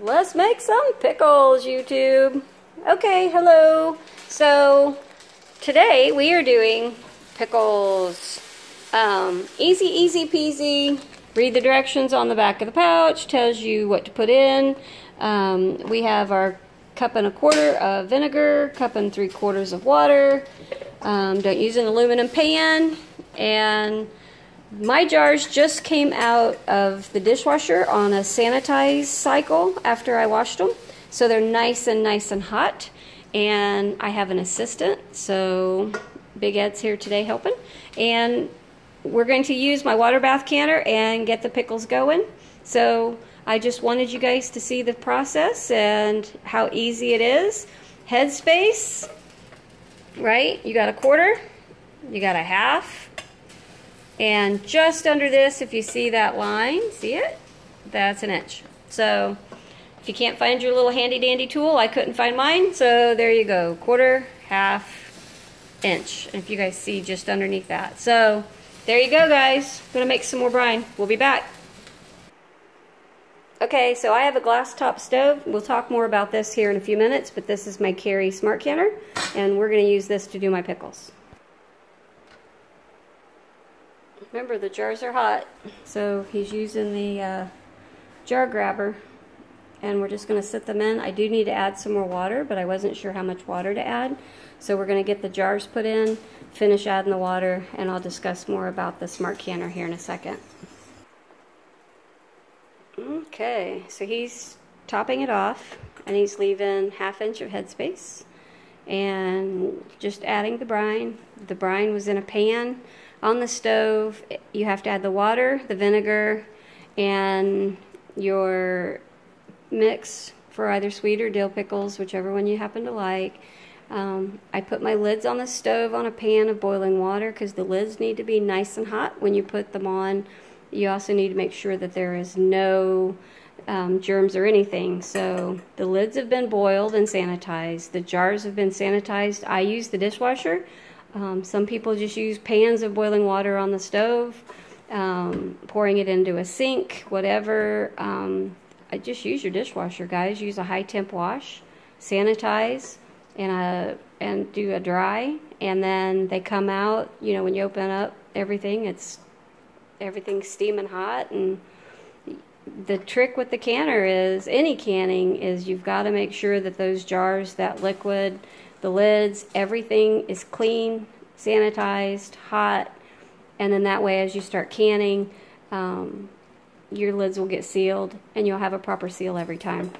Let's make some pickles, YouTube. Okay, hello. So today we are doing pickles. Easy peasy. Read the directions on the back of the pouch. Tells you what to put in. We have our 1.25 cups of vinegar, 1 3/4 of water. Don't use an aluminum pan. And my jars just came out of the dishwasher on a sanitize cycle after I washed them. So they're nice and hot. And I have an assistant, so Big Ed's here today helping. And we're going to use my water bath canner and get the pickles going. So I just wanted you guys to see the process and how easy it is. Headspace, right? You got 1/4, you got 1/2. And just under this, if you see that line, see it? That's 1 inch. So if you can't find your little handy dandy tool, I couldn't find mine, so there you go. 1/4, 1/2 inch. And if you guys see just underneath that. So there you go, guys. I'm gonna make some more brine. We'll be back. Okay, so I have a glass top stove. We'll talk more about this here in a few minutes, but this is my Carey Smart Canner, and we're gonna use this to do my pickles. Remember, the jars are hot, so he's using the jar grabber, and we're just going to sit them in. I do need to add some more water, but I wasn't sure how much water to add, so we're going to get the jars put in, finish adding the water, and I'll discuss more about the Smart Canner here in a second. Okay, so he's topping it off, and he's leaving 1/2 inch of headspace, and just adding the brine. The brine was in a pan on the stove. You have to add the water, the vinegar, and your mix for either sweet or dill pickles, whichever one you happen to like. I put my lids on the stove on a pan of boiling water because the lids need to be nice and hot when you put them on. You also need to make sure that there is no germs or anything. So the lids have been boiled and sanitized. The jars have been sanitized. I use the dishwasher. Some people just use pans of boiling water on the stove, pouring it into a sink, whatever. I just use your dishwasher, guys. Use a high temp wash, sanitize, and do a dry, and then they come out. You know, when you open up everything, everything's steaming hot. And the trick with the canner is, any canning, is you've got to make sure that those jars, that liquid, the lids, everything is clean, sanitized, hot, and then that way as you start canning, your lids will get sealed and you'll have a proper seal every time.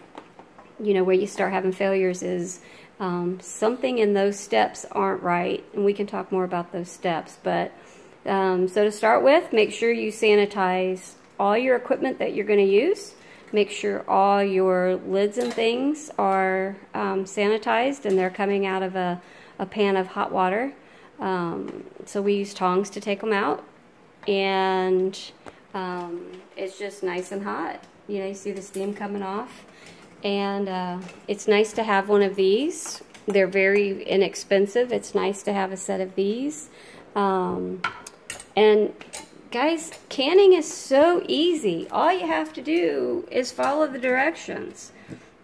You know, where you start having failures is something in those steps aren't right, and we can talk more about those steps. But so to start with, make sure you sanitize all your equipment that you're going to use. Make sure all your lids and things are sanitized and they're coming out of a pan of hot water. So we use tongs to take them out, and it's just nice and hot. You know, you see the steam coming off, and it's nice to have one of these. They're very inexpensive. It's nice to have a set of these. And guys, canning is so easy. All you have to do is follow the directions.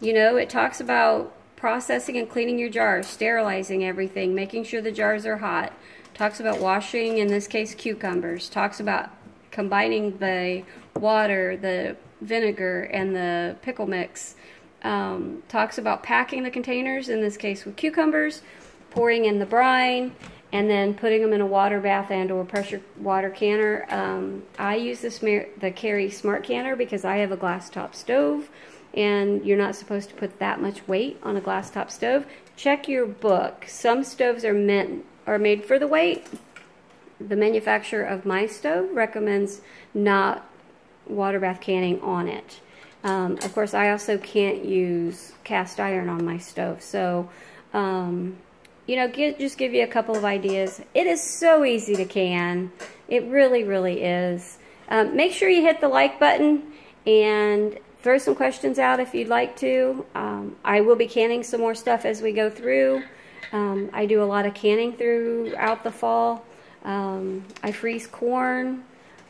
You know, it talks about processing and cleaning your jars, sterilizing everything, making sure the jars are hot. Talks about washing, in this case, cucumbers. Talks about combining the water, the vinegar, and the pickle mix. Talks about packing the containers, in this case with cucumbers, pouring in the brine, and then putting them in a water bath and or pressure water canner. I use the Carey Smart Canner because I have a glass top stove, and you're not supposed to put that much weight on a glass top stove. Check your book. Some stoves are made for the weight. The manufacturer of my stove recommends not water bath canning on it. Of course, I also can't use cast iron on my stove, so you know, just give you a couple of ideas. It is so easy to can. It really, really is. Make sure you hit the like button and throw some questions out if you'd like to. I will be canning some more stuff as we go through. I do a lot of canning throughout the fall. I freeze corn.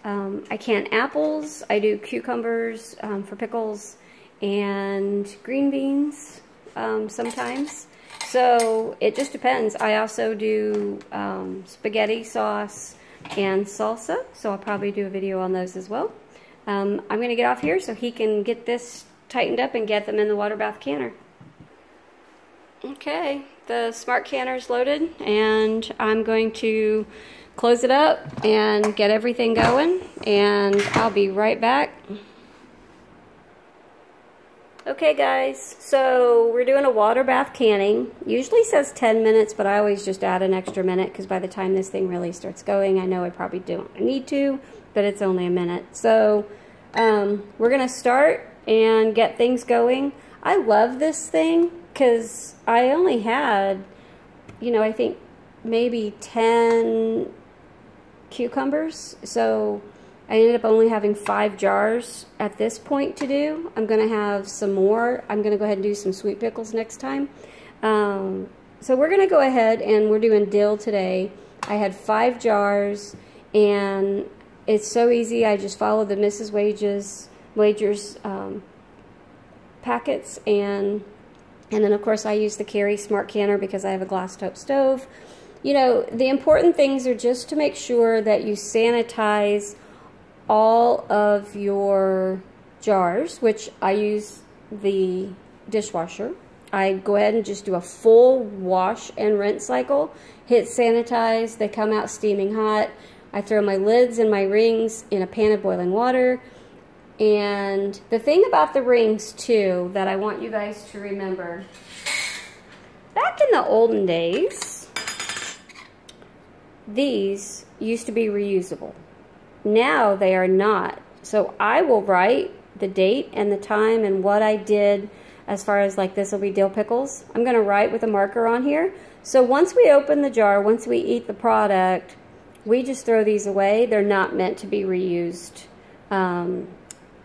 I can apples. I do cucumbers for pickles. and green beans sometimes. So it just depends. I also do spaghetti sauce and salsa, so I'll probably do a video on those as well. I'm going to get off here so he can get this tightened up and get them in the water bath canner. Okay, the smart canner is loaded, and I'm going to close it up and get everything going, and I'll be right back. Okay guys, so we're doing a water bath canning. Usually says 10 minutes, but I always just add an extra minute because by the time this thing really starts going, I know I probably don't need to, but it's only a minute. So we're gonna start and get things going. I love this thing because I only had, you know, I think maybe 10 cucumbers, so I ended up only having 5 jars at this point to do. I'm going to have some more. I'm going to go ahead and do some sweet pickles next time. So we're going to go ahead and we're doing dill today. I had 5 jars, and it's so easy. I just follow the Mrs. Wager's packets, and then of course I use the Carey Smart Canner because I have a glass top stove. You know, the important things are just to make sure that you sanitize all of your jars, which I use the dishwasher. I go ahead and just do a full wash and rinse cycle, hit sanitize, they come out steaming hot. I throw my lids and my rings in a pan of boiling water. And the thing about the rings too that I want you guys to remember, back in the olden days, these used to be reusable. Now they are not. So I will write the date and the time and what I did as far as like this will be dill pickles. I'm going to write with a marker on here. So once we open the jar, once we eat the product, we just throw these away. They're not meant to be reused.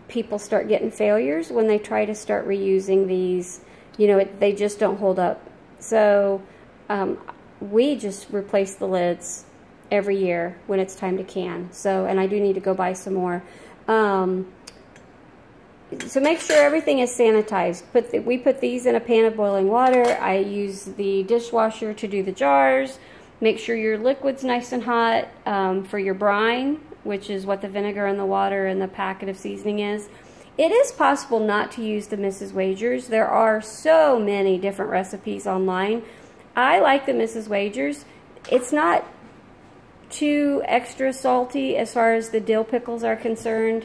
People start getting failures when they try to start reusing these. You know, they just don't hold up. So we just replace the lids every year when it's time to can. So, and I do need to go buy some more. So make sure everything is sanitized. We put these in a pan of boiling water. I use the dishwasher to do the jars. Make sure your liquid's nice and hot for your brine, which is what the vinegar and the water and the packet of seasoning is. It is possible not to use the Mrs. Wager's. There are so many different recipes online. I like the Mrs. Wager's. It's not too extra salty as far as the dill pickles are concerned.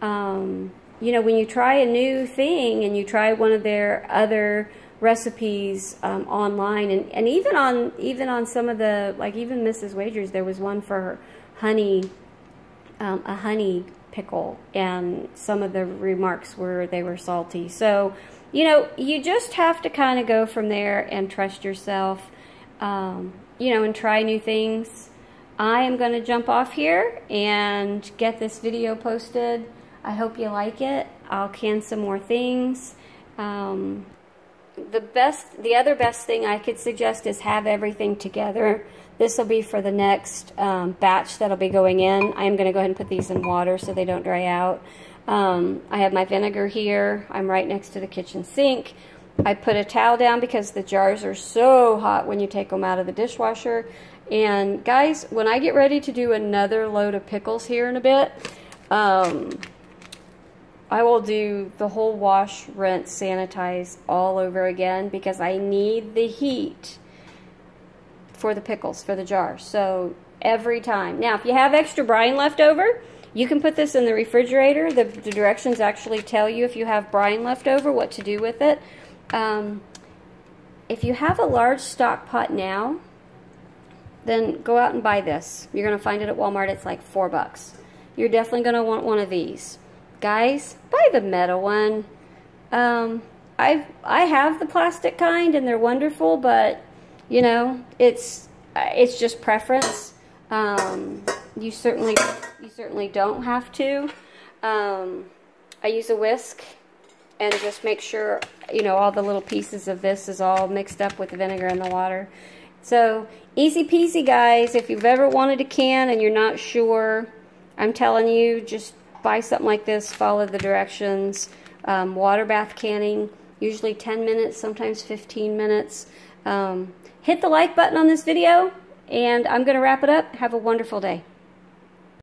You know, when you try a new thing and you try one of their other recipes online, and even on some of the, like even Mrs. Wager's, there was one for honey, a honey pickle, and some of the remarks were they were salty. So, you know, you just have to kind of go from there and trust yourself, you know, and try new things. I am going to jump off here and get this video posted. I hope you like it. I'll can some more things. The other best thing I could suggest is have everything together. This will be for the next batch that'll be going in. I am going to go ahead and put these in water so they don't dry out. I have my vinegar here. I'm right next to the kitchen sink. I put a towel down because the jars are so hot when you take them out of the dishwasher. And guys, when I get ready to do another load of pickles here in a bit, I will do the whole wash, rinse, sanitize all over again because I need the heat for the pickles, for the jar. So every time. Now, if you have extra brine left over, you can put this in the refrigerator. The directions actually tell you if you have brine left over what to do with it. If you have a large stock pot now, then go out and buy this. You're going to find it at Walmart. It's like $4. You're definitely going to want one of these. Guys, buy the metal one. I have the plastic kind and they're wonderful, but you know, it's just preference. You certainly don't have to. I use a whisk and just make sure, you know, all the little pieces of this is all mixed up with the vinegar and the water. So easy peasy, guys. If you've ever wanted a can and you're not sure, I'm telling you, just buy something like this, follow the directions. water bath canning, usually 10 minutes, sometimes 15 minutes. Hit the like button on this video, and I'm going to wrap it up. Have a wonderful day.